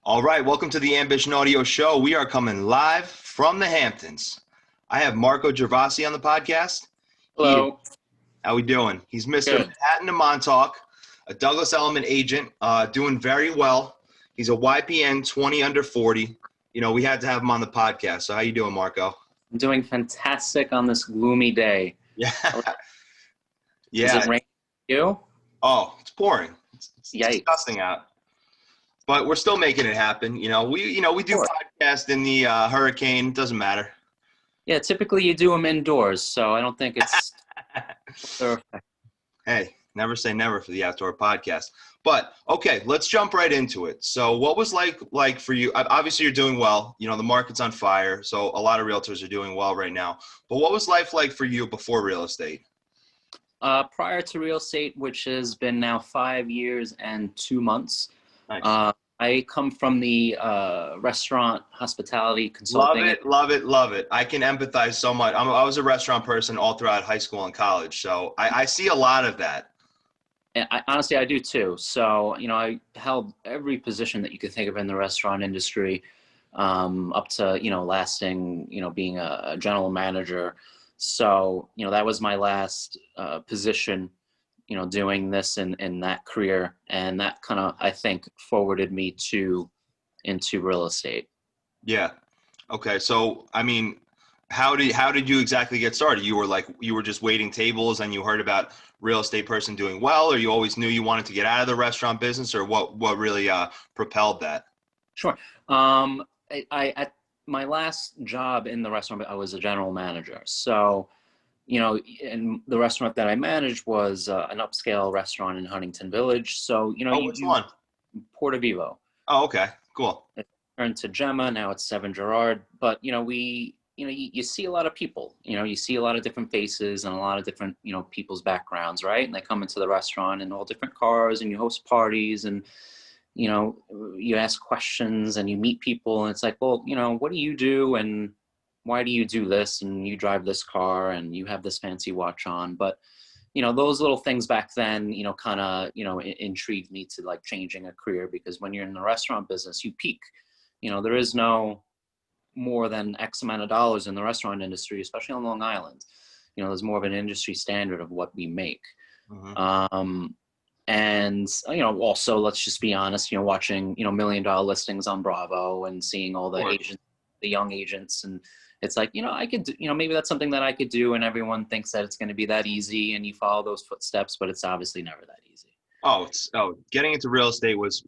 All right, welcome to the Ambition Audio Show. We are coming live from the Hamptons. I have Marco Gervasi on the podcast. Hello. How we doing? He's Mr. Good. Manhattan to Montauk, a Douglas Elliman agent, doing very well. He's a YPN 20 under 40. You know, we had to have him on the podcast. So how you doing, Marco? I'm doing fantastic on this gloomy day. Yeah. Is Yeah. it raining for you? Oh, it's pouring. It's Yikes. disgusting out. But we're still making it happen. We do Sure. podcast in the hurricane. Doesn't matter. Yeah, typically you do them indoors, so I don't think it's perfect. Hey, never say never for the outdoor podcast. But okay, let's jump right into it. So what was like for you? Obviously you're doing well. You know, the market's on fire. So a lot of realtors are doing well right now. But what was life like for you before real estate? Prior to real estate, which has been now 5 years and 2 months, Nice. I come from the restaurant hospitality consulting. Love it, love it. I can empathize so much. I was a restaurant person all throughout high school and college. So I see a lot of that. And honestly, I do too. So, I held every position that you could think of in the restaurant industry, up to, lasting, being a general manager. So, that was my last position, doing this in that career. And that kind of, I think, forwarded me into real estate. Yeah. Okay. So, I mean, how did you exactly get started? You were just waiting tables and you heard about real estate person doing well, or you always knew you wanted to get out of the restaurant business, or what really propelled that? Sure. At my last job in the restaurant, I was a general manager. So, and the restaurant that I managed was an upscale restaurant in Huntington Village. So, Oh, which one? Porto Vivo. Oh, okay. Cool. It turned to Gemma. Now it's Seven Gerard. But, you see a lot of people, you see a lot of different faces and a lot of different, people's backgrounds, right? And they come into the restaurant in all different cars, and you host parties, and, you ask questions and you meet people, and it's like, well, what do you do? And why do you do this? And you drive this car and you have this fancy watch on. But, those little things back then, kind of, intrigued me to like changing a career, because when you're in the restaurant business, you peak, there is no more than X amount of dollars in the restaurant industry, especially on Long Island. There's more of an industry standard of what we make. Mm-hmm. And, also, let's just be honest, watching, $1 million listings on Bravo and seeing all the agents, the young agents. And it's like, I could, maybe that's something that I could do. And everyone thinks that it's going to be that easy, and you follow those footsteps, but it's obviously never that easy. Getting into real estate was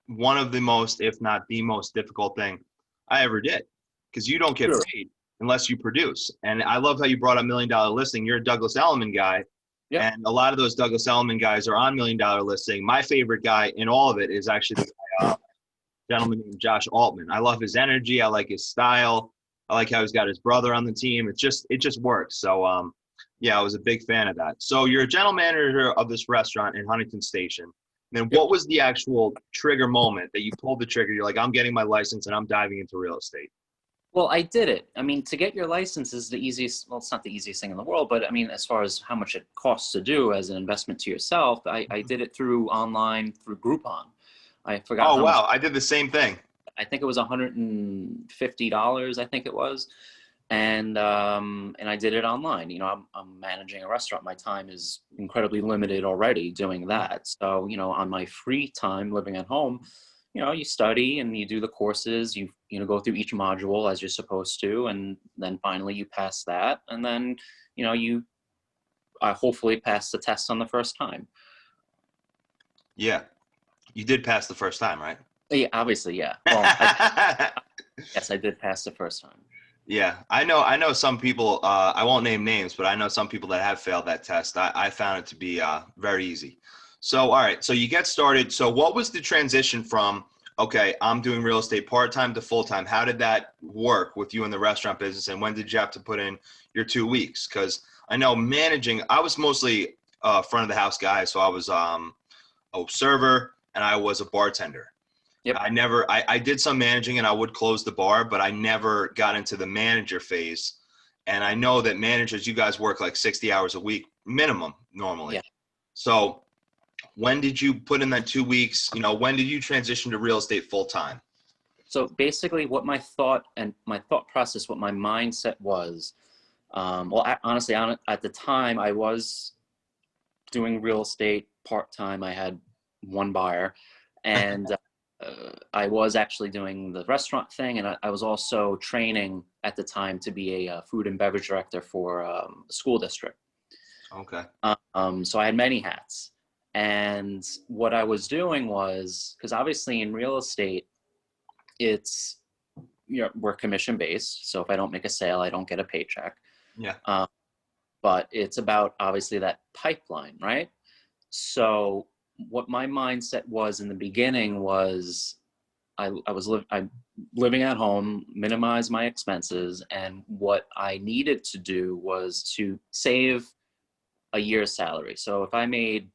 one of the most, if not the most difficult thing I ever did, because you don't get paid unless you produce. And I love how you brought up $1 million listing. You're a Douglas Elliman guy. Yep. And a lot of those Douglas Elliman guys are on $1 million listing. My favorite guy in all of it is actually the guy, gentleman named Josh Altman. I love his energy. I like his style. I like how he's got his brother on the team. It just works. So, I was a big fan of that. So you're a general manager of this restaurant in Huntington Station. Then what was the actual trigger moment that you pulled the trigger? You're like, I'm getting my license and I'm diving into real estate. Well, I did it. I mean, to get your license is the easiest. Well, it's not the easiest thing in the world, but I mean, as far as how much it costs to do as an investment to yourself, I did it through Groupon. I forgot. Oh, wow. I did the same thing. I think it was $150. I think it was. And I did it online. I'm managing a restaurant. My time is incredibly limited already doing that. So, on my free time living at home, you study and you do the courses, you go through each module as you're supposed to. And then finally you pass that. And then, you hopefully pass the test on the first time. Yeah. You did pass the first time, right? Yeah, obviously. Yeah. Well, yes, I did pass the first time. Yeah, I know some people, I won't name names, but I know some people that have failed that test. I found it to be very easy. So, all right, so you get started. So what was the transition from, okay, I'm doing real estate part-time to full-time? How did that work with you in the restaurant business? And when did you have to put in your 2 weeks? Because I know managing, I was mostly front of the house guy. So I was a server and I was a bartender. Yep. I did some managing and I would close the bar, but I never got into the manager phase. And I know that managers, you guys work like 60 hours a week minimum normally. Yeah. So when did you put in that 2 weeks? When did you transition to real estate full time? So basically what my thought process, what my mindset was, honestly, at the time I was doing real estate part-time. I had one buyer, and I was actually doing the restaurant thing, and I was also training at the time to be a food and beverage director for a school district. Okay. So I had many hats. And what I was doing was, because obviously in real estate, it's, we're commission based. So if I don't make a sale, I don't get a paycheck. Yeah. But it's about obviously that pipeline, right? So what my mindset was in the beginning was I'm living at home, minimize my expenses. And what I needed to do was to save a year's salary. So if I made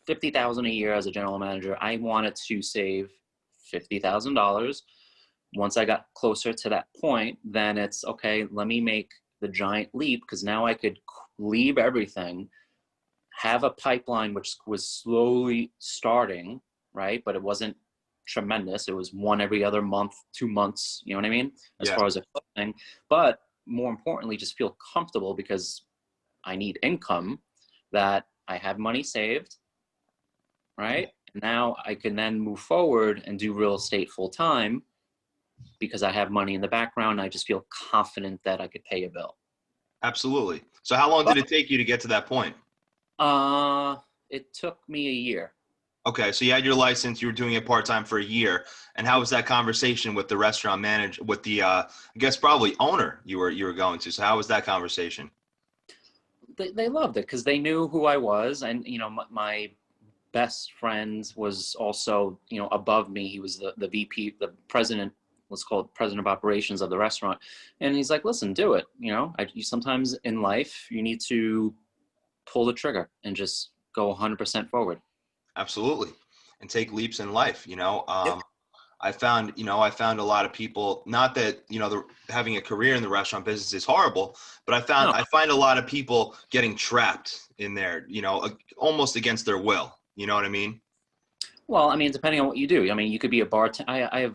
$50,000 a year as a general manager, I wanted to save $50,000. Once I got closer to that point, then it's okay, let me make the giant leap, because now I could leave everything, have a pipeline which was slowly starting, right? But it wasn't tremendous. It was one every other month, 2 months, you know what I mean? As Yeah. far as a thing. But more importantly, just feel comfortable, because I need income, that I have money saved, right? And now I can then move forward and do real estate full time, because I have money in the background. I just feel confident that I could pay a bill. Absolutely. So how long did it take you to get to that point? It took me a year. Okay, so you had your license, you were doing it part-time for a year. And how was that conversation with the restaurant manager, with the I guess probably owner you were going to? So how was that conversation? They loved it, because they knew who I was. And, my best friend was also, above me. He was the VP, the president, let's call it president of operations of the restaurant. And he's like, listen, do it. Sometimes in life, you need to pull the trigger and just go 100% forward. Absolutely. And take leaps in life, Yep. I found a lot of people, not that, having a career in the restaurant business is horrible, but No. I find a lot of people getting trapped in there, almost against their will. You know what I mean? Well, I mean, depending on what you do. I mean, you could be a bartender. I have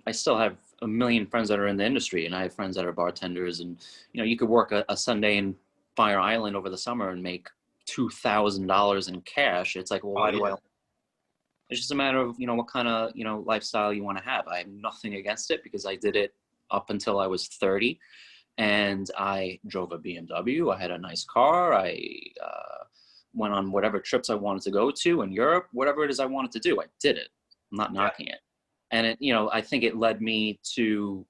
I still have a million friends that are in the industry, and I have friends that are bartenders. And you could work a Sunday in Fire Island over the summer and make $2,000 in cash. It's like, well, Oh why do yeah. I? It's just a matter of what kind of lifestyle you want to have. I have nothing against it, because I did it up until I was 30, and I drove a BMW. I had a nice car. I went on whatever trips I wanted to go to in Europe, whatever it is I wanted to do. I did it. I'm not Yeah. knocking it. And it, I think it led me to,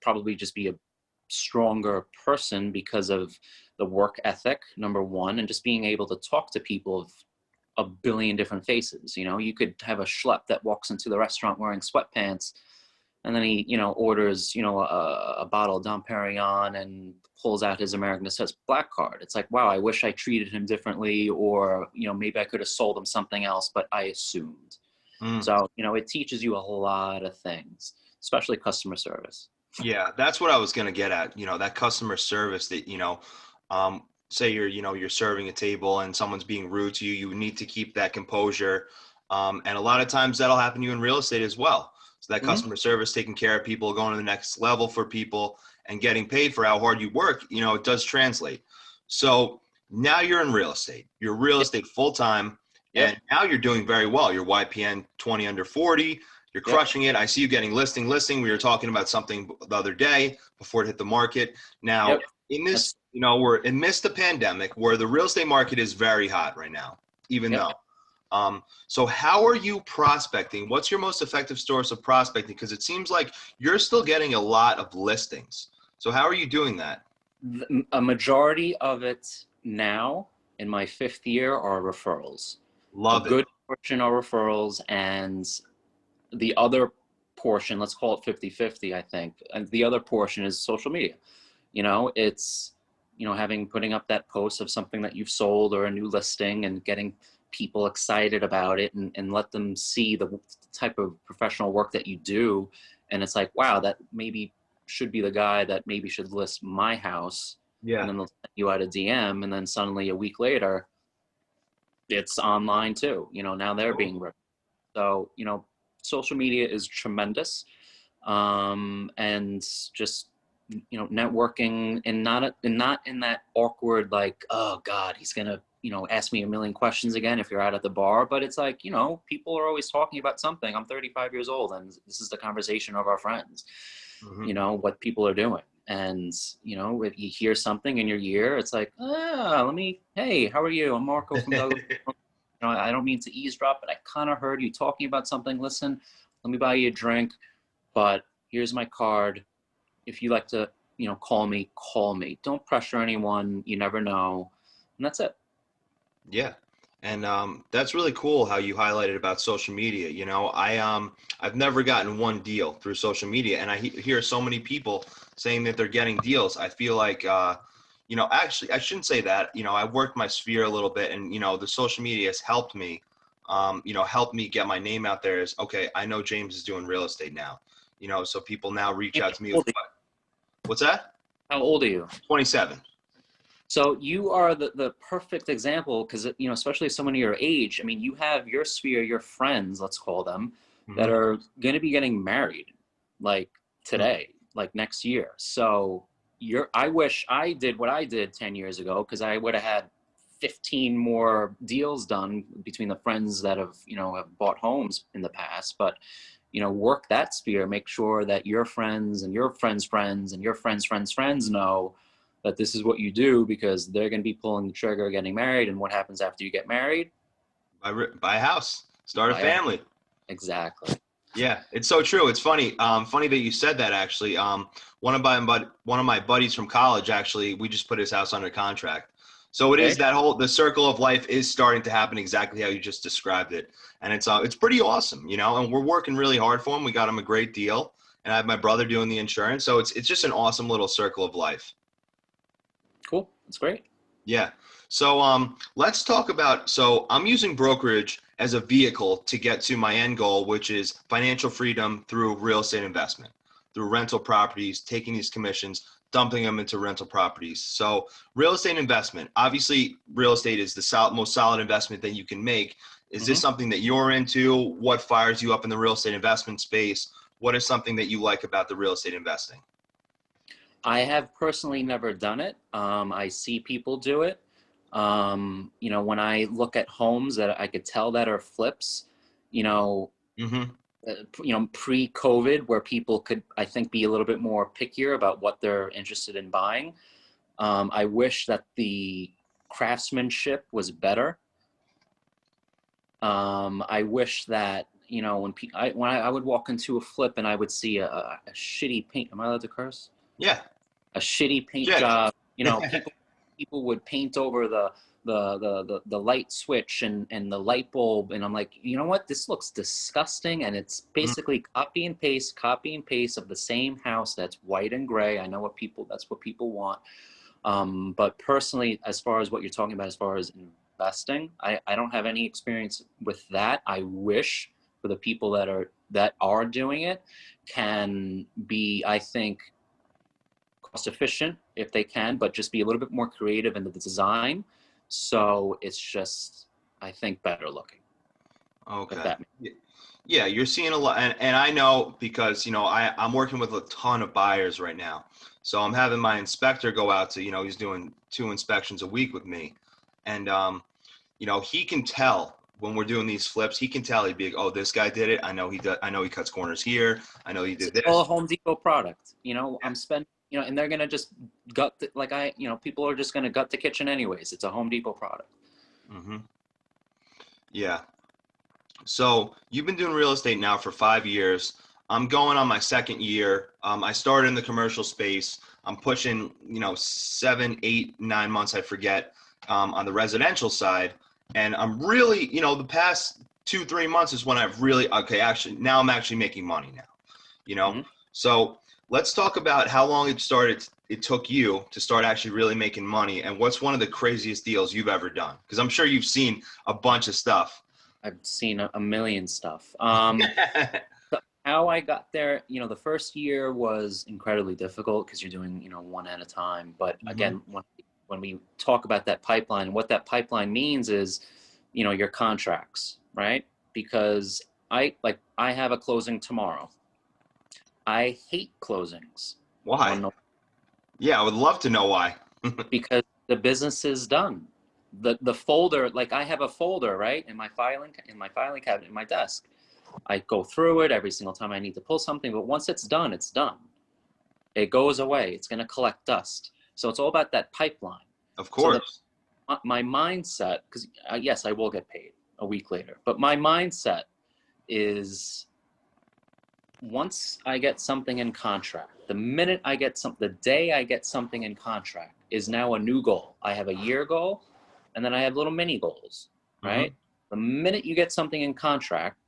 probably just be a stronger person, because of the work ethic, number one, and just being able to talk to people of a billion different faces. You could have a schlep that walks into the restaurant wearing sweatpants, and then he, orders, a bottle of Dom Perignon and pulls out his American Express Black Card. It's like, wow, I wish I treated him differently, or, maybe I could have sold him something else, but I assumed. Mm. So, it teaches you a lot of things, especially customer service. Yeah, that's what I was going to get at. That customer service that, say you're serving a table and someone's being rude to you, you need to keep that composure. And a lot of times that'll happen to you in real estate as well. So that Mm-hmm. customer service, taking care of people, going to the next level for people and getting paid for how hard you work, it does translate. So now you're in real estate, you're real Yep. estate full-time, Yep. and now you're doing very well. Your YPN 20 under 40. You're Yep. crushing it. I see you getting listing. We were talking about something the other day before it hit the market. Now, Yep. in this, we're amidst the pandemic where the real estate market is very hot right now, even Yep. though. So how are you prospecting? What's your most effective source of prospecting? Because it seems like you're still getting a lot of listings. So how are you doing that? A majority of it now, in my 5th year, are referrals. A Love it. good portion are referrals, and the other portion, let's call it 50-50, I think. And the other portion is social media. It's, putting up that post of something that you've sold or a new listing, and getting people excited about it, and let them see the type of professional work that you do. And it's like, wow, that maybe should be the guy that maybe should list my house. Yeah. And then they'll send you out a DM, and then suddenly a week later, it's online too. Now they're being ripped. So, social media is tremendous. And just, you know, networking, and not in that awkward, like, oh God, he's going to, you know, ask me a million questions again if you're out at the bar. But it's like, you know, people are always talking about something. I'm 35 years old, and this is the conversation of our friends, Hmm. you know, what people are doing. And, you know, if you hear something in your ear, it's like, hey, how are you? I'm Marco from Douglas. You know, I don't mean to eavesdrop, but I kind of heard you talking about something. Listen, let me buy you a drink, but here's my card. If you like to, you know, call me, call me. Don't pressure anyone. You never know. And that's it. Yeah. And that's really cool how you highlighted about social media. You know, I've never gotten one deal through social media, and I hear so many people saying that they're getting deals. I feel like you know, actually I shouldn't say that. You know, I've worked my sphere a little bit, and you know, the social media has helped me. You know, helped me get my name out there as, okay, I know James is doing real estate now. You know, so people now reach out to me with what's that? How old are you? 27. So you are the perfect example, because, you know, especially someone your age, I mean, you have your sphere, your friends, let's call them, that Hmm. are going to be getting married like today, like next year. So I wish I did what I did 10 years ago, because I would have had 15 more deals done between the friends that have, you know, have bought homes in the past. But, you know, work that sphere, make sure that your friends and your friends' friends and your friends' friends know that this is what you do, because they're going to be pulling the trigger, getting married. And what happens after you get married? Buy a house, start a Buy a, family. exactly. Yeah, it's so true. It's funny. Funny that you said that. Actually, one of my buddies from college, actually, we just put his house under contract. So it is Okay. that whole the circle of life is starting to happen exactly how you just described it, and it's pretty awesome, you know. And we're working really hard for him. We got him a great deal, and I have my brother doing the insurance. So it's just an awesome little circle of life. Cool. That's great. Yeah. So let's talk about. So I'm using brokerage as a vehicle to get to my end goal, which is financial freedom through real estate investment, through rental properties, taking these commissions, dumping them into rental properties. So real estate investment. Obviously, real estate is the most solid investment that you can make. Is this Hmm. something that you're into? What fires you up in the real estate investment space? What is something that you like about the real estate investing? I have personally never done it. I see people do it. You know, when I look at homes that I could tell that are flips, you know, Mm-hmm. pre-COVID, where people could, I think, be a little bit more pickier about what they're interested in buying. I wish that the craftsmanship was better. I wish that, you know, when I would walk into a flip and I would see a shitty paint. Am I allowed to curse? Yeah. A shitty paint Yeah. job. You know, people would paint over the light switch and the light bulb, and I'm like, you know what? This looks disgusting, and it's basically copy and paste of the same house that's white and gray. I know that's what people want. But personally, as far as what you're talking about, as far as investing, I don't have any experience with that. I wish for the people that are doing it can be, I think, cost efficient if they can, but just be a little bit more creative in the design. So it's just, I think, better looking, if Okay. that makes Yeah, you're seeing a lot, and I know because you know I'm working with a ton of buyers right now, so I'm having my inspector go out to, you know, he's doing 2 inspections a week with me, and you know, he can tell when we're doing these flips. He can tell. He'd be like, "Oh, this guy did it. I know he does. I know he cuts corners here. I know he it's did all a this." Home Depot product. You know, I'm spending, you know, and they're gonna just you know, people are just gonna gut the kitchen anyways. It's a Home Depot product. Hmm. Yeah. So you've been doing real estate now for 5 years. I'm going on my second year. I started in the commercial space. I'm pushing, you know, 7, 8, 9 months, I forget, on the residential side. And I'm really, you know, the past 2, 3 months is when I've really, okay, actually, now I'm actually making money now, you know? Mhm. So let's talk about how long it took you to start actually really making money, and what's one of the craziest deals you've ever done? Because I'm sure you've seen a bunch of stuff. I've seen a million stuff. How I got there, you know, the first year was incredibly difficult because you're doing, you know, one at a time. But Hmm. again, when we talk about that pipeline, what that pipeline means is, you know, your contracts, right? Because I have a closing tomorrow. I hate closings. Why? Yeah, I would love to know why. Because the business is done. The folder, like I have a folder, right, in my filing cabinet in my desk. I go through it every single time I need to pull something, but once it's done, it's done. It goes away. It's going to collect dust. So it's all about that pipeline. Of course. So my mindset, because yes, I will get paid a week later, but my mindset is once I get something in contract, the day I get something in contract is now a new goal. I have a year goal, and then I have little mini goals, right? The minute you get something in contract,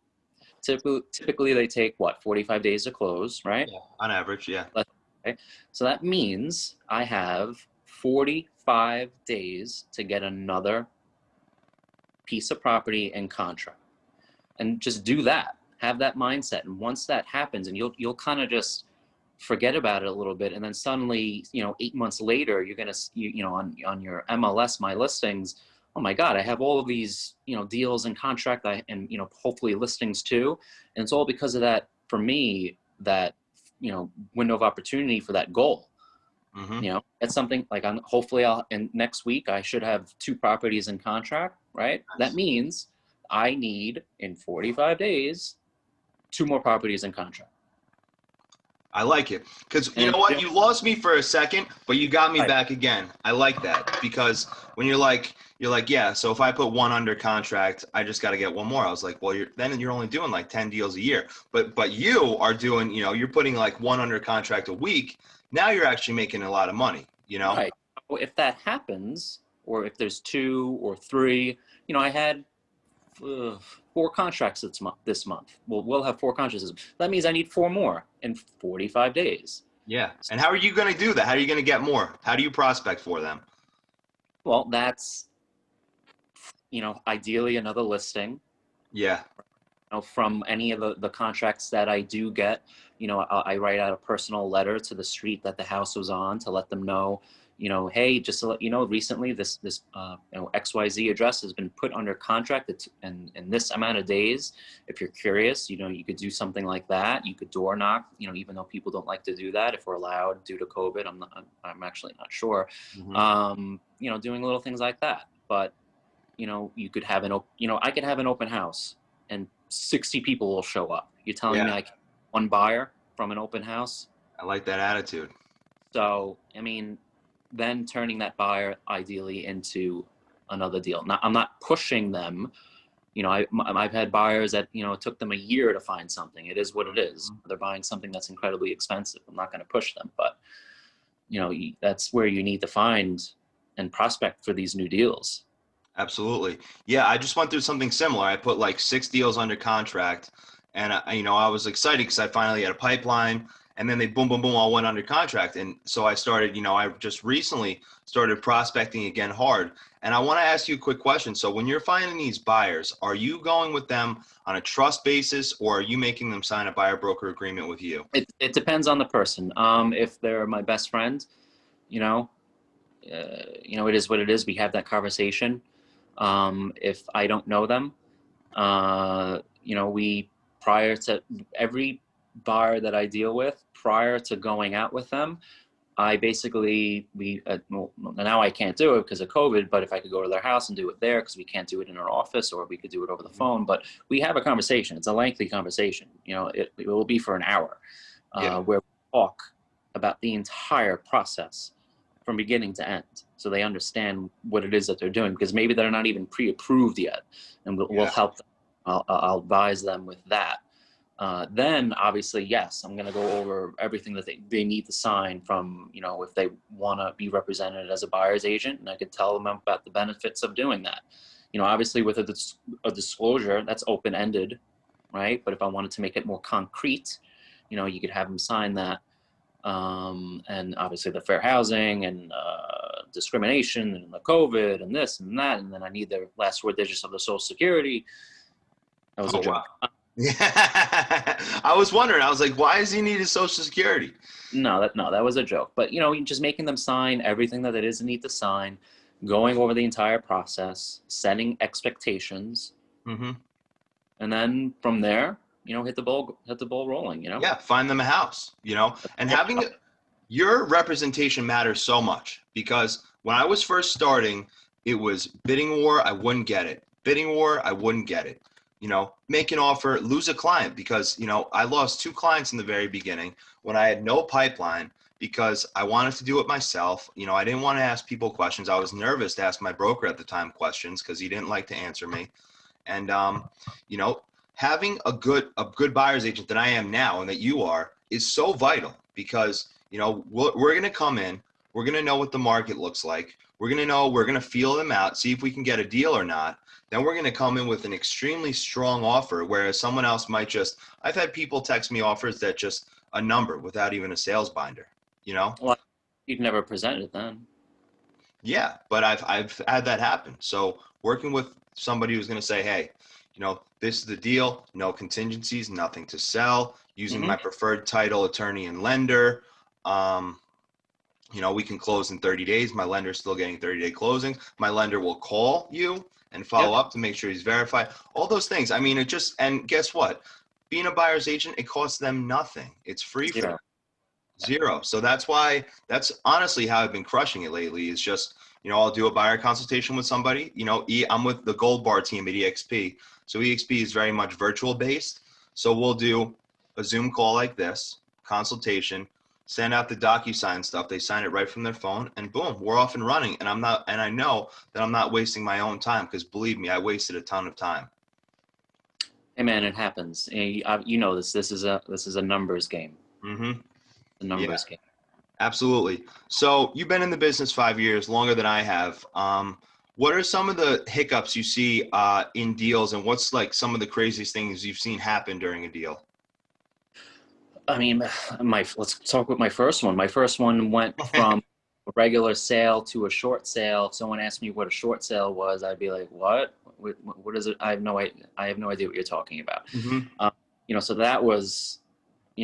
typically they take what, 45 days to close, right? Yeah, on average, yeah. Okay. So that means I have 45 days to get another piece of property in contract, and just do that. Have that mindset, and once that happens, and you'll kind of just forget about it a little bit, and then suddenly, 8 months later, you're gonna, on your MLS, my listings, oh my God, I have all of these, deals in contract, and hopefully listings too, and it's all because of that. For me, that window of opportunity for that goal. It's something like hopefully and next week I should have 2 properties in contract, right? Nice. That means I need in 45 days 2 more properties in contract. I like it because you know what, you lost me for a second, but you got me back again. I like that because when you're like, yeah. So if I put 1 under contract, I just got to get 1 more. I was like, well, you're only doing like 10 deals a year, but you are doing, you're putting like 1 under contract a week. Now you're actually making a lot of money. Right. So if that happens, or if there's 2 or 3, I had 4 contracts this month. We'll have 4 contracts. That means I need 4 more in 45 days. Yeah. And how are you going to do that? How are you going to get more? How do you prospect for them? Well, that's, ideally another listing. Yeah. From any of the contracts that I do get, I write out a personal letter to the street that the house was on to let them know, hey, just to let you know, recently this XYZ address has been put under contract. It's in this amount of days. If you're curious, you could do something like that. You could door knock, even though people don't like to do that if we're allowed due to COVID. I'm actually not sure. Doing little things like that. But, you could have I could have an open house and 60 people will show up. You're telling me like 1 buyer from an open house? I like that attitude. So, then turning that buyer ideally into another deal. Now, I'm not pushing them. I've had buyers that, it took them a year to find something. It is what it is. They're buying something that's incredibly expensive. I'm not going to push them, but, that's where you need to find and prospect for these new deals. Absolutely. Yeah, I just went through something similar. I put like 6 deals under contract, and I was excited because I finally had a pipeline, and then they boom, boom, boom, all went under contract. And so I started, I just recently started prospecting again hard. And I want to ask you a quick question. So when you're finding these buyers, are you going with them on a trust basis, or are you making them sign a buyer broker agreement with you? It depends on the person. If they're my best friend, it is what it is. We have that conversation. If I don't know them, prior to every buyer that I deal with, prior to going out with them, I basically, now I can't do it because of COVID, but if I could go to their house and do it there, because we can't do it in our office, or we could do it over the phone, but we have a conversation. It's a lengthy conversation. It will be for an hour, where we talk about the entire process from beginning to end, so they understand what it is that they're doing, because maybe they're not even pre-approved yet, and we'll help them. I'll advise them with that. Then obviously, yes, I'm going to go over everything that they need to sign from, if they want to be represented as a buyer's agent, and I could tell them about the benefits of doing that. Obviously with a disclosure that's open-ended, right? But if I wanted to make it more concrete, you could have them sign that. And obviously the fair housing and discrimination and the COVID and this and that, and then I need the last 4 digits of the Social Security. That was a joke. Wow. Yeah, I was wondering. I was like, why does he need his Social Security? No, that was a joke. But just making them sign everything that it is they need to sign, going over the entire process, setting expectations. And then from there, hit the ball rolling, Yeah, find them a house, and having your representation matters so much because when I was first starting, it was bidding war, I wouldn't get it. Bidding war, I wouldn't get it. Make an offer, lose a client because, I lost 2 clients in the very beginning when I had no pipeline because I wanted to do it myself. I didn't want to ask people questions. I was nervous to ask my broker at the time questions because he didn't like to answer me. And, you know, having a good buyer's agent that I am now and that you are is so vital because, we're going to come in, we're going to know what the market looks like. We're going to feel them out, see if we can get a deal or not. Then we're going to come in with an extremely strong offer, whereas someone else might I've had people text me offers that just a number without even a sales binder, Well, you'd never presented it then. Yeah, but I've had that happen. So working with somebody who's going to say, hey, this is the deal, no contingencies, nothing to sell, using Mm-hmm. my preferred title, attorney, and lender. We can close in 30 days. My lender's still getting 30-day closings. My lender will call you and follow up to make sure he's verified. All those things. I mean, and guess what? Being a buyer's agent, it costs them nothing. It's free for them. Zero. So that's honestly how I've been crushing it lately is just, I'll do a buyer consultation with somebody, I'm with the Gold Bar team at EXP. So EXP is very much virtual based. So we'll do a Zoom call like this, consultation, send out the DocuSign stuff. They sign it right from their phone and boom, we're off and running. And I know that I'm not wasting my own time because believe me, I wasted a ton of time. Hey man, it happens. This is a numbers game. Mm-hmm. The numbers game. Absolutely. So you've been in the business 5 years, longer than I have. What are some of the hiccups you see in deals, and what's like some of the craziest things you've seen happen during a deal? I mean, let's talk with my first one. My first one went from a regular sale to a short sale. If someone asked me what a short sale was, I'd be like, "What? What is it? I have no idea what you're talking about." Mm-hmm. So that was,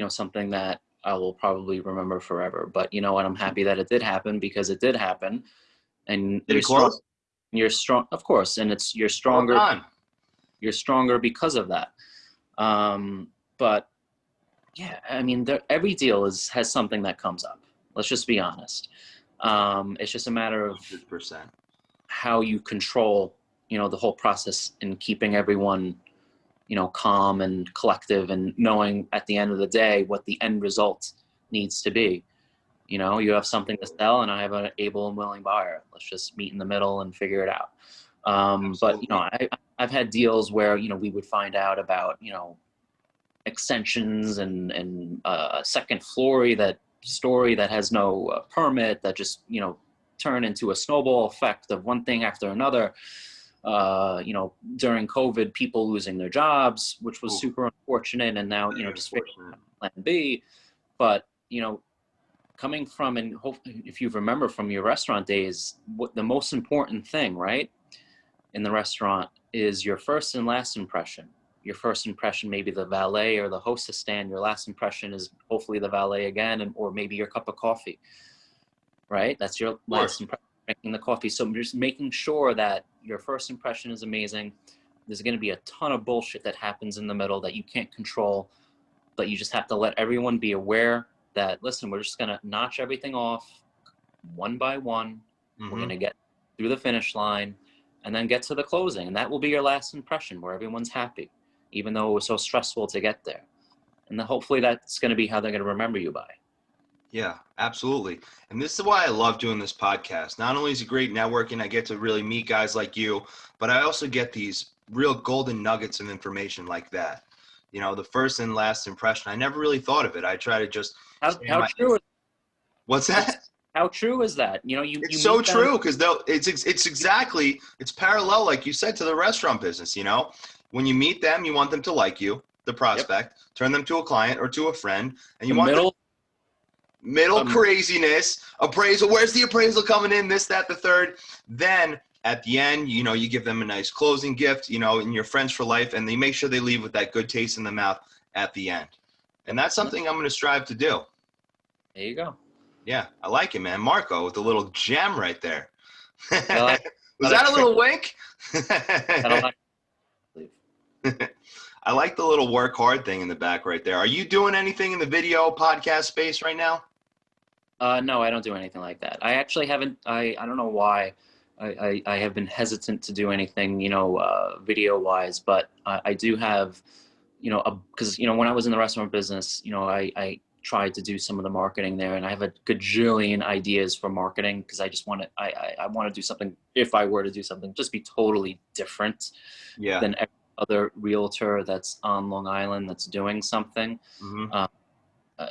something that I will probably remember forever. But you know what? I'm happy that it did happen because it did happen, and Did it close? You're strong, of course, and you're stronger. Well done. You're stronger because of that. But yeah, I mean, every deal has something that comes up. Let's just be honest. It's just a matter of 100%. how you control, the whole process and keeping everyone, calm and collective and knowing at the end of the day what the end result needs to be. You have something to sell and I have an able and willing buyer. Let's just meet in the middle and figure it out. But, I've had deals where, we would find out about, extensions and second story that has no permit that just turn into a snowball effect of one thing after another. During COVID, people losing their jobs, which was super unfortunate, and now just figuring out plan B. But coming from, and hopefully if you remember from your restaurant days, what the most important thing, right, in the restaurant is your first and last impression. Your first impression, maybe the valet or the hostess stand. Your last impression is hopefully the valet again, or maybe your cup of coffee, right? That's your last impression, drinking the coffee. So just making sure that your first impression is amazing. There's going to be a ton of bullshit that happens in the middle that you can't control, but you just have to let everyone be aware that, listen, we're just going to notch everything off one by one. Mm-hmm. We're going to get through the finish line and then get to the closing. And that will be your last impression where everyone's happy, even though it was so stressful to get there. And then hopefully that's going to be how they're going to remember you by. Yeah, absolutely. And this is why I love doing this podcast. Not only is it great networking, I get to really meet guys like you, but I also get these real golden nuggets of information like that. The first and last impression. I never really thought of it. I try to just how true. What's that? How true is that? It's so true because it's parallel, like you said, to the restaurant business. When you meet them, you want them to like you, the prospect, turn them to a client or to a friend, and you want middle craziness, appraisal. Where's the appraisal coming in? This, that, the third. Then at the end, you give them a nice closing gift, and you're friends for life, and they make sure they leave with that good taste in the mouth at the end. And that's something I'm going to strive to do. There you go. Yeah, I like it, man. Marco with a little gem right there. Was that a little wink? I like the little work hard thing in the back right there. Are you doing anything in the video podcast space right now? No, I don't do anything like that. I actually haven't. I don't know why. I have been hesitant to do anything, video wise, but I do have, because when I was in the restaurant business, I tried to do some of the marketing there, and I have a gajillion ideas for marketing because I just want to. I want to do something. If I were to do something, just be totally different Yeah. than every other realtor that's on Long Island that's doing something. Hmm. Uh, uh,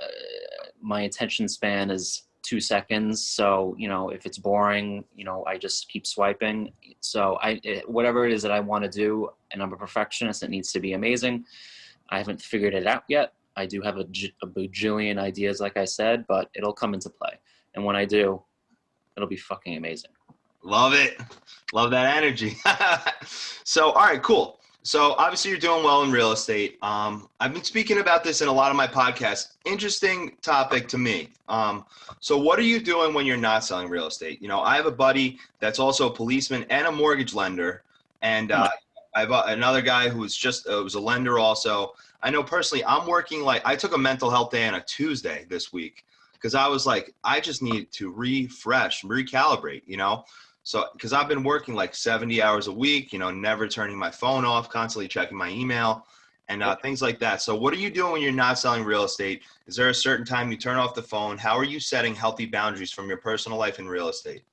my attention span is 2 seconds. So, if it's boring, I just keep swiping. So whatever it is that I want to do, and I'm a perfectionist, it needs to be amazing. I haven't figured it out yet. I do have a bajillion ideas, like I said, but it'll come into play. And when I do, it'll be fucking amazing. Love it. Love that energy. So, all right, cool. So obviously you're doing well in real estate. I've been speaking about this in a lot of my podcasts. Interesting topic to me. So what are you doing when you're not selling real estate? I have a buddy that's also a policeman and a mortgage lender. And I have another guy who's just was a lender also. I know personally, I'm working I took a mental health day on a Tuesday this week because I was like, I just need to refresh, recalibrate, So, because I've been working 70 hours a week, never turning my phone off, constantly checking my email and things like that. So what are you doing when you're not selling real estate? Is there a certain time you turn off the phone? How are you setting healthy boundaries from your personal life in real estate?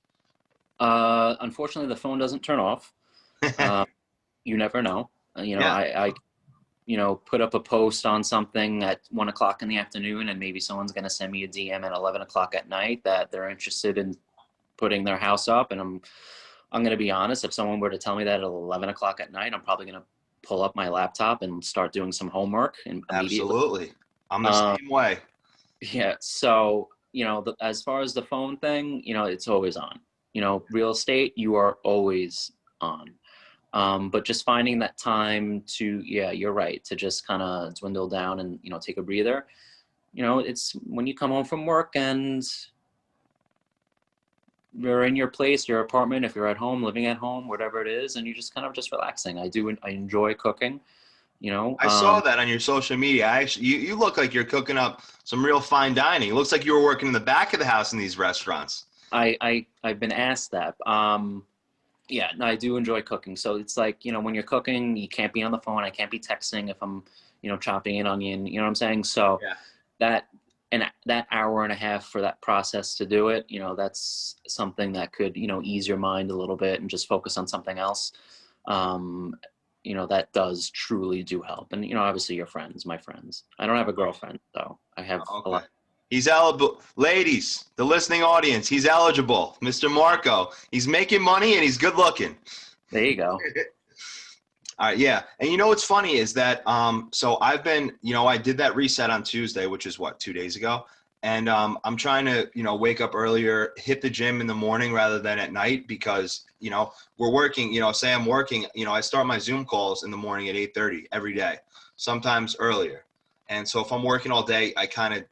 Unfortunately, the phone doesn't turn off. You never know. Yeah, I put up a post on something at 1 o'clock in the afternoon, and maybe someone's going to send me a DM at 11 o'clock at night that they're interested in putting their house up. And I'm going to be honest, if someone were to tell me that at 11 o'clock at night, I'm probably going to pull up my laptop and start doing some homework immediately. absolutely. I'm the same way. Yeah. So, as far as the phone thing, it's always on. Real estate, you are always on. But just finding that time to, yeah, you're right, to just kind of dwindle down and, take a breather. It's when you come home from work and you're in your place, your apartment, if you're at home, living at home, whatever it is, and you're just kind of just relaxing. I enjoy cooking, I saw that on your social media. You look like you're cooking up some real fine dining. It looks like you were working in the back of the house in these restaurants. I've been asked that. Yeah, no, I do enjoy cooking. So it's like, when you're cooking, you can't be on the phone. I can't be texting if I'm, chopping an onion, you know what I'm saying? So Yeah. that hour and a half for that process to do it, that's something that could, ease your mind a little bit and just focus on something else. That does truly do help. And, obviously your friends, my friends. I don't have a girlfriend, so I have a lot. He's eligible. Ladies, the listening audience, he's eligible. Mr. Marco. He's making money and he's good looking. There you go. All right, yeah. And what's funny is that so I've been, I did that reset on Tuesday, which is 2 days ago. And I'm trying to, wake up earlier, hit the gym in the morning rather than at night because, we're working, say I'm working, I start my Zoom calls in the morning at 8:30 every day, sometimes earlier. And so if I'm working all day, I kind of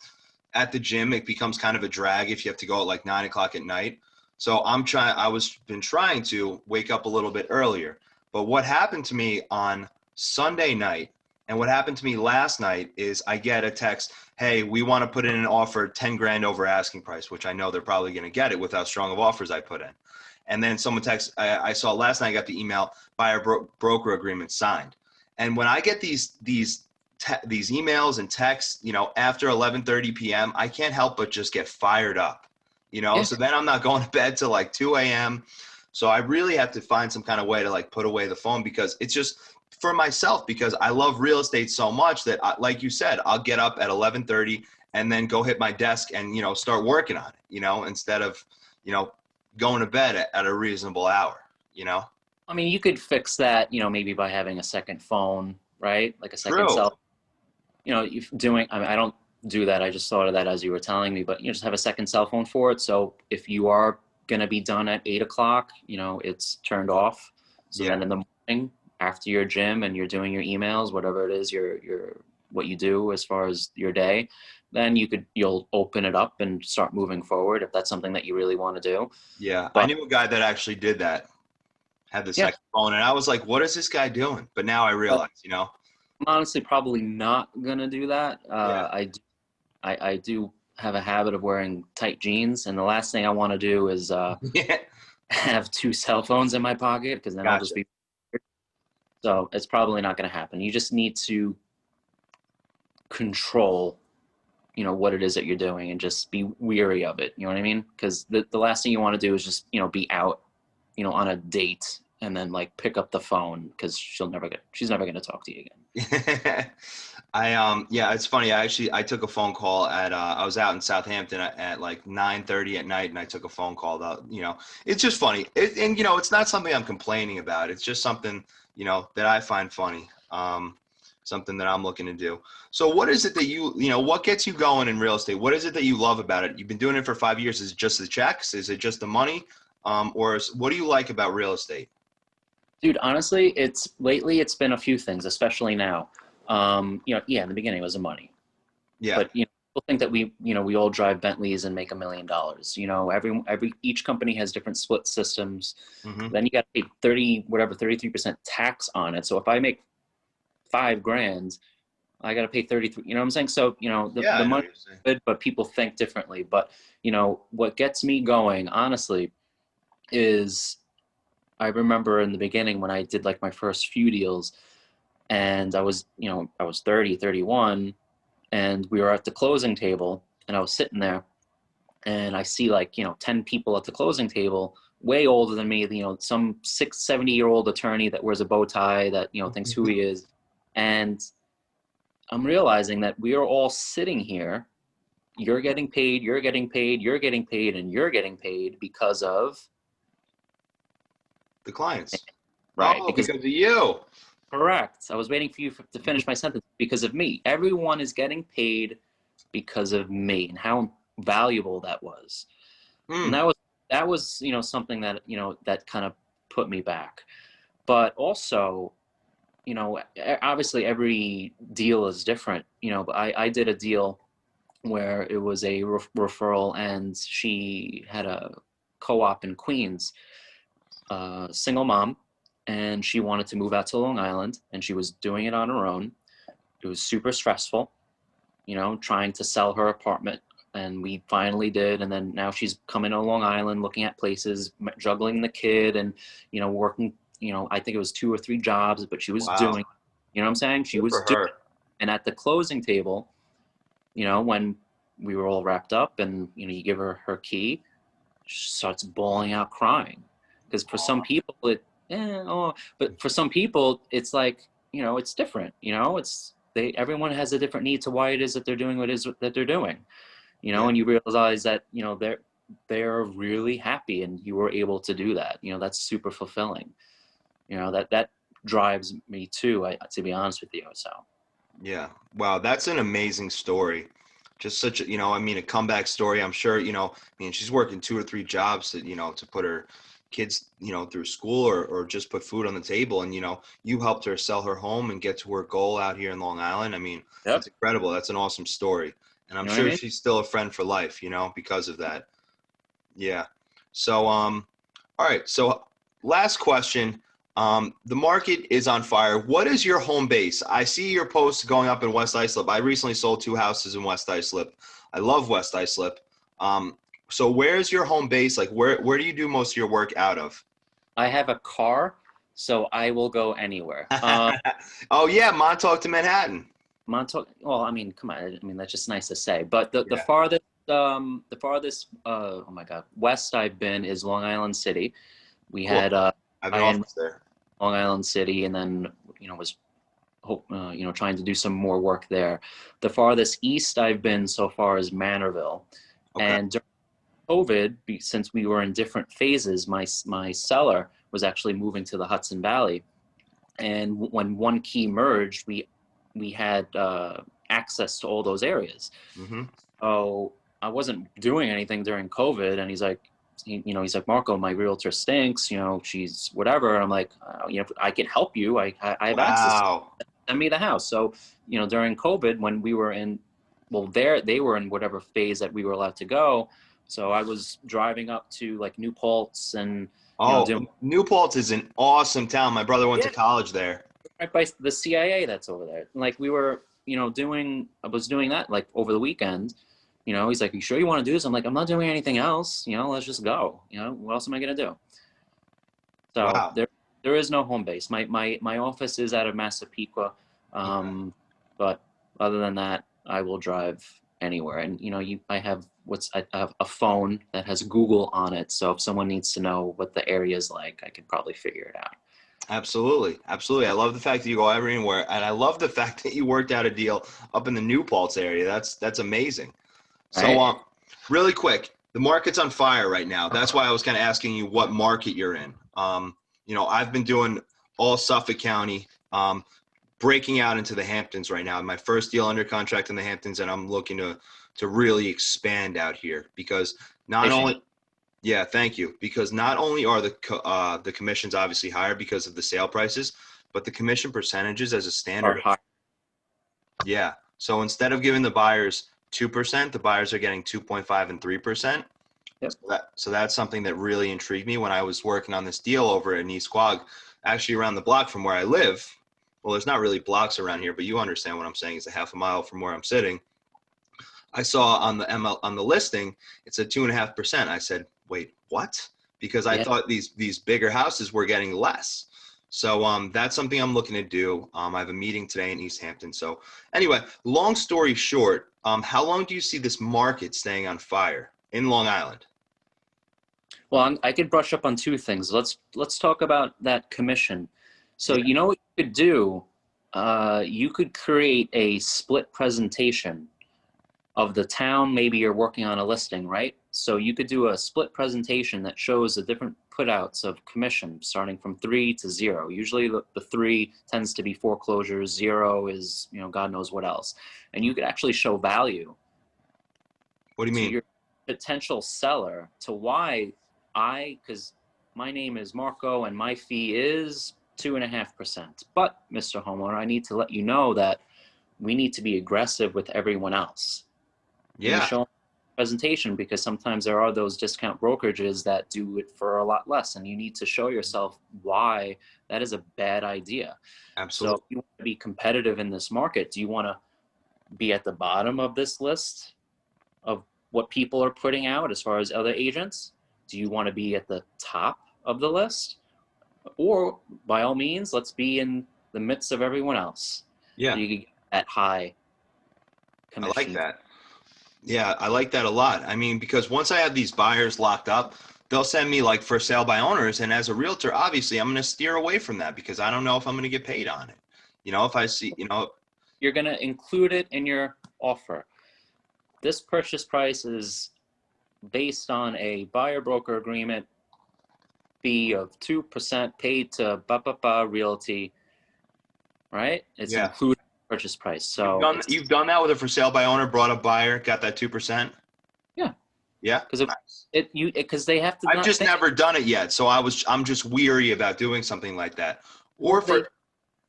at the gym, it becomes kind of a drag if you have to go at 9 o'clock at night. So been trying to wake up a little bit earlier. But what happened to me on Sunday night and what happened to me last night is I get a text, hey, we want to put in an offer 10 grand over asking price, which I know they're probably going to get it with how strong of offers I put in. And then someone texts, I saw last night, I got the email, buyer broker agreement signed. And when I get these emails and texts, after 11:30 p.m., I can't help but just get fired up, Yeah. So then I'm not going to bed till 2 a.m. So I really have to find some kind of way to put away the phone because it's just for myself, because I love real estate so much that like you said, I'll get up at 11:30 and then go hit my desk and, start working on it, instead of, going to bed at a reasonable hour, I mean, you could fix that, maybe by having a second phone, right? Like a second True. cell. I don't do that. I just thought of that as you were telling me, but just have a second cell phone for it. So if you are going to be done at 8 o'clock, it's turned off. So then in the morning after your gym and you're doing your emails, whatever it is, what you do as far as your day, then you'll open it up and start moving forward if that's something that you really want to do. Yeah. But I knew a guy that actually did that. had the Yeah. second phone, and I was like, what is this guy doing? But now I realize, you know. I'm honestly probably not gonna do that. Yeah. I do have a habit of wearing tight jeans, and the last thing I want to do is Yeah. have two cell phones in my pocket, because then I'll just Gotcha. be. So it's probably not going to happen. You just need to control, what it is that you're doing, and just be weary of it. You know what I mean? Because the last thing you want to do is just be out, on a date, and then like pick up the phone, because she's never gonna talk to you again. Yeah, it's funny. I took a phone call at I was out in Southampton at like 9:30 at night, and I took a phone call it's just funny. And it's not something I'm complaining about. It's just something, that I find funny. Something that I'm looking to do. So what is it that what gets you going in real estate? What is it that you love about it? You've been doing it for 5 years. Is it just the checks? Is it just the money? What do you like about real estate? Dude, honestly, lately it's been a few things, especially now. Yeah, in the beginning it was the money. Yeah. But people think that we all drive Bentleys and make $1 million. Each company has different split systems. Mm-hmm. Then you got to pay 33% tax on it. So if I make $5,000, I got to pay 33. You know what I'm saying? So Yeah, the I know what money you're saying. is good, but people think differently. But what gets me going, honestly, is I remember in the beginning when I did like my first few deals, and I was 30, 31, and we were at the closing table, and I was sitting there, and I see like 10 people at the closing table, way older than me, some 70-year-old attorney that wears a bow tie, that thinks who he is. And I'm realizing that we are all sitting here, you're getting paid, you're getting paid, you're getting paid, and you're getting paid because of The clients. right, Oh, because because of you. correct. I was waiting for you to finish my sentence. Because of me. Everyone is getting paid because of me, and how valuable that was. And Hmm. that was something that that kind of put me back. But also, obviously every deal is different. But I did a deal where it was a referral, and she had a co-op in Queens, single mom, and she wanted to move out to Long Island, and she was doing it on her own. It was super stressful, trying to sell her apartment, and we finally did. And then now she's coming to Long Island, looking at places, juggling the kid, and working. I think it was 2 or 3 jobs, but she was Wow. doing. You know what I'm saying? She Good was for doing. her. And at the closing table, when we were all wrapped up, and you give her her key, she starts bawling out, crying, because for some people but for some people it's like it's different. Everyone has a different need to why it is that they're doing what it is that they're doing. Yeah. And you realize that they're really happy, and you were able to do that. That's super fulfilling. That drives me too, to be honest with you. So Yeah. Wow. That's an amazing story. Just such a, a comeback story. I'm sure, she's working 2 or 3 jobs to put her kids, through school or just put food on the table. And, you helped her sell her home and get to her goal out here in Long Island. I mean, yep. that's incredible. That's an awesome story. And I'm You know what I sure mean? she's still a friend for life, because of that. Yeah. So, all right. So, last question. The market is on fire. What is your home base? I see your posts going up in West Islip. I recently sold 2 houses in West Islip. I love West Islip. So where's your home base? Like, where do you do most of your work out of? I have a car, so I will go anywhere. Oh yeah, Montauk to Manhattan. Montauk. Well, I mean, come on. I mean, that's just nice to say. But the Yeah, farthest oh my God, west I've been is Long Island City. We cool. had I have an I had office there. Long Island City, and then was trying to do some more work there. The farthest east I've been so far is Manorville, Okay. and during COVID, since we were in different phases, my seller was actually moving to the Hudson Valley, and when one key merged, we had access to all those areas. Mm-hmm. So I wasn't doing anything during COVID, and he's like, he's like, Marco, my realtor stinks. She's whatever. And I'm like, I can help you. I have access. Wow. Send me the house. So during COVID, when we were in, well, they were in whatever phase that we were allowed to go. So I was driving up to like New Paltz and Oh, doing, New Paltz is an awesome town. My brother went to yeah, college there. right by the CIA that's over there. Like we were, I was doing that like over the weekend. He's like, "You sure you want to do this?" I'm like, "I'm not doing anything else. Let's just go. What else am I gonna do?" So Wow. there is no home base. My office is out of Massapequa, Okay. but other than that, I will drive anywhere. And I have a phone that has Google on it. So if someone needs to know what the area is like, I could probably figure it out. Absolutely. Absolutely. I love the fact that you go everywhere. And I love the fact that you worked out a deal up in the New Paltz area. That's amazing. So, Right? really quick, the market's on fire right now. That's why I was kind of asking you what market you're in. I've been doing all Suffolk County, breaking out into the Hamptons right now. My first deal under contract in the Hamptons, and I'm looking to really expand out here because not only, yeah, thank you, because not only are the commissions obviously higher because of the sale prices, but the commission percentages as a Are standard. high. Yeah. So instead of giving the buyers 2%, the buyers are getting 2.5 and 3%. Yep. So that's something that really intrigued me when I was working on this deal over in East Quogue, actually around the block from where I live. Well, there's not really blocks around here, but you understand what I'm saying. It's a half a mile from where I'm sitting. I saw on the on the listing, it said 2.5%. I said, wait, what? Because I Yeah. thought these bigger houses were getting less. So that's something I'm looking to do. I have a meeting today in East Hampton. So anyway, long story short, how long do you see this market staying on fire in Long Island? Well, I could brush up on two things. Let's talk about that commission. So Yeah. you know what you could do? You could create a split presentation of the town. Maybe you're working on a listing, right? So you could do a split presentation that shows the different putouts of commission starting from 3 to 0. Usually the 3 tends to be foreclosures, 0 is, God knows what else. And you could actually show value What do you to mean? your potential seller to why because my name is Marco and my fee is 2.5%. But Mr. Homeowner, I need to let you know that we need to be aggressive with everyone else. And you Yeah, show them presentation because sometimes there are those discount brokerages that do it for a lot less, and you need to show yourself why that is a bad idea. So if absolutely. you want to be competitive in this market, do you want to be at the bottom of this list of what people are putting out as far as other agents? Do you want to be at the top of the list? Or by all means, let's be in the midst of everyone else. So Yeah, you can get that high I like commission. that. Yeah, I like that a lot. I mean, because once I have these buyers locked up, they'll send me like for sale by owners. And as a realtor, obviously, I'm going to steer away from that because I don't know if I'm going to get paid on it. If I see, You're going to include it in your offer. This purchase price is based on a buyer broker agreement fee of 2% paid to Realty, right? It's yeah, included in the purchase price. you've So done it's, you've done that with a for sale by owner, brought a buyer, got that 2%. yeah, Yeah, because nice. because they have to I've not just think, never done it yet, so I'm just weary about doing something like that. well, Or they for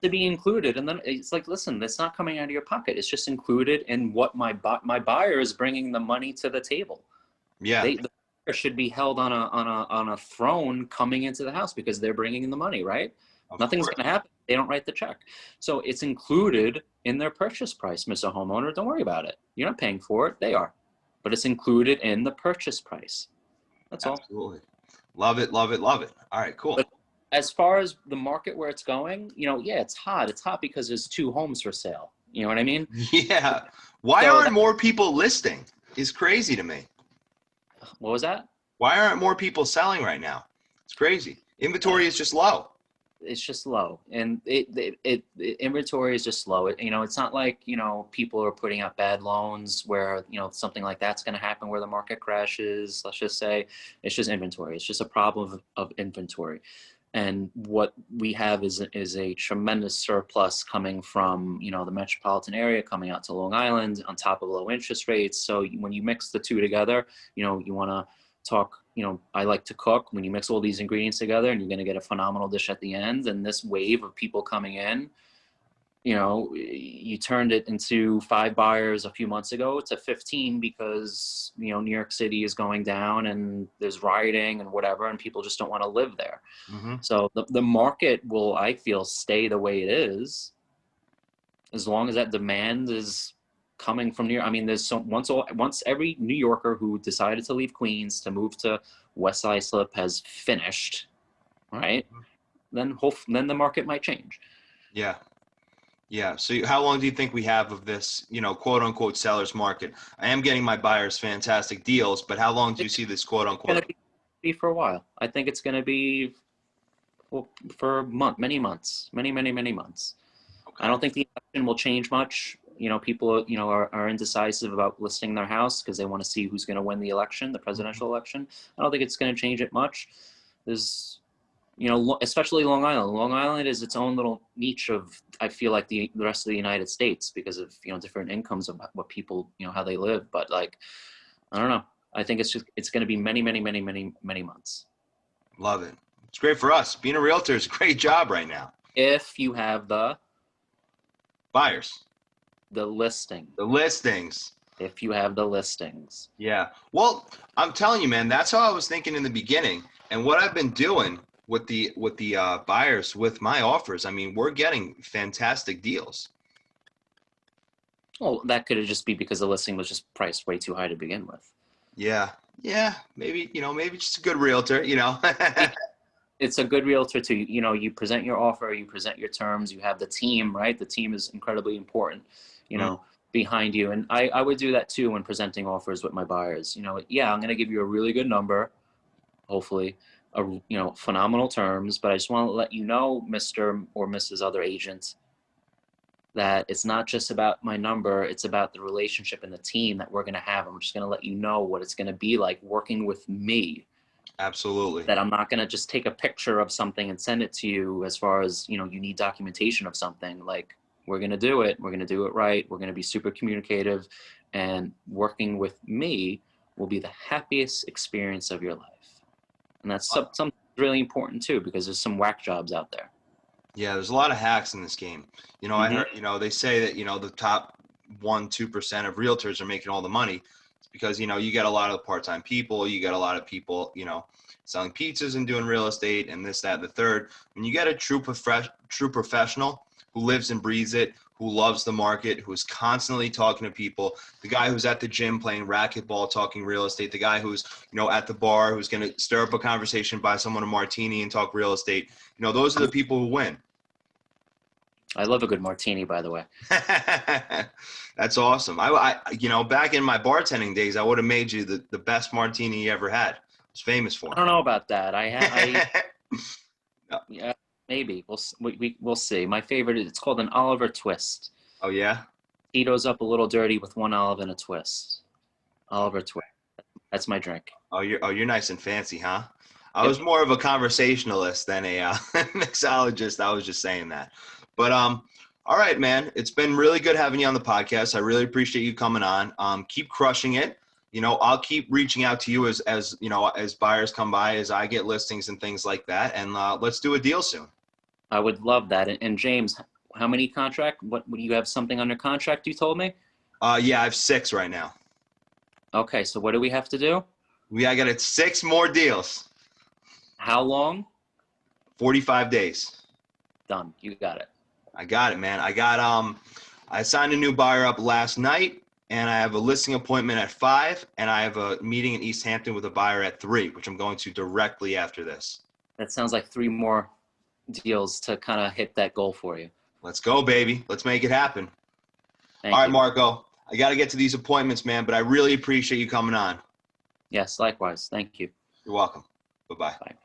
to be included. And then it's like, listen, that's not coming out of your pocket. It's just included in what my buyer is bringing the money to the table. yeah, The buyer should be held on a throne coming into the house because they're bringing in the money, right? of Nothing's course. going to happen. They don't write the check. So it's included in their purchase price, Mr. Homeowner. Don't worry about it. You're not paying for it. They are. But it's included in the purchase price. That's all. Absolutely. Love it, love it, love it. All right, cool. But as far as the market where it's going, yeah, it's hot. It's hot because there's 2 homes for sale. You know what I mean? Yeah. Why So aren't more people listing? Is crazy to me. what was that? Why aren't more people selling right now? It's crazy. Inventory is just low. It's just low, and inventory is just slow. It's not like people are putting out bad loans where something like that's going to happen where the market crashes. Let's just say it's just inventory. It's just a problem of inventory, and what we have is a tremendous surplus coming from the metropolitan area coming out to Long Island on top of low interest rates. So when you mix the two together, you want to talk, I like to cook. When you mix all these ingredients together and you're going to get a phenomenal dish at the end, and this wave of people coming in, you turned it into 5 buyers a few months ago to 15 because, New York City is going down and there's rioting and whatever, and people just don't want to live there. Mm-hmm. So the market will, I feel, stay the way it is as long as that demand is coming from New York. I mean, there's once every New Yorker who decided to leave Queens to move to West Islip has finished, right? Then the market might change. Yeah. Yeah. So how long do you think we have of this, quote unquote seller's market? I am getting my buyers fantastic deals, but how long do you see this quote It's going unquote? to be for a while. I think it's going to be for many months, many, many, many months. Okay. I don't think the election will change much. People, are indecisive about listing their house because they want to see who's going to win the election, the presidential election. I don't think it's going to change it much. There's, especially Long Island. Long Island is its own little niche of, I feel like the rest of the United States because of, different incomes of what people, how they live. But like, I don't know. I think it's going to be many, many, many, many, many months. Love it. It's great for us. Being a realtor is a great job right now. If you have the Buyers. The listing. The listings. If you have the listings. Yeah. Well, I'm telling you, man, that's how I was thinking in the beginning. And what I've been doing with the buyers with my offers, I mean, we're getting fantastic deals. Well, that could just be because the listing was just priced way too high to begin with. Yeah. Yeah. Maybe, maybe just a good realtor, It's a good realtor too. You present your offer, you present your terms, you have the team, right? The team is incredibly important, behind you. And I would do that too when presenting offers with my buyers. Yeah, I'm going to give you a really good number, hopefully, phenomenal terms, but I just want to let you know, Mr. or Mrs. Other Agent, that it's not just about my number, it's about the relationship and the team that we're going to have. I'm just going to let you know what it's going to be like working with me. Absolutely. That I'm not going to just take a picture of something and send it to you as far as, you need documentation of something. Like, we're going to do it. We're going to do it right. We're going to be super communicative, and working with me will be the happiest experience of your life. And that's something really important too, because there's some whack jobs out there. Yeah, there's a lot of hacks in this game. I heard, they say that, the top 1-2% of realtors are making all the money. It's because, you get a lot of part-time people, you get a lot of people, selling pizzas and doing real estate and this, that, and the third. When you get a true professional who lives and breathes it, who loves the market, who's constantly talking to people, the guy who's at the gym playing racquetball, talking real estate, the guy who's, at the bar, who's going to stir up a conversation, buy someone a martini and talk real estate. Those are the people who win. I love a good martini, by the way. That's awesome. I back in my bartending days, I would have made you the best martini you ever had. I was famous for it. I don't know about that. Yeah, maybe we'll see. My favorite, it's called an Oliver Twist. Oh yeah. Tito's up a little dirty with 1 olive and a twist. Oliver Twist. That's my drink. Oh, you're nice and fancy, huh? I was more of a conversationalist than a mixologist. I was just saying that. But all right, man. It's been really good having you on the podcast. I really appreciate you coming on. Keep crushing it. I'll keep reaching out to you as buyers come by, as I get listings and things like that. And let's do a deal soon. I would love that. And James, how many contract? What you have something under contract? You told me. Yeah, I have 6 right now. Okay, so what do we have to do? I got 6 more deals. How long? 45 days. Done. You got it. I got it, man. I signed a new buyer up last night, and I have a listing appointment at 5, and I have a meeting in East Hampton with a buyer at 3, which I'm going to directly after this. That sounds like 3 more deals to kind of hit that goal for you. Let's go, baby. Let's make it happen. Thank All right, you. Marco. I got to get to these appointments, man, but I really appreciate you coming on. Yes, likewise. Thank you. You're welcome. Bye-bye. Bye.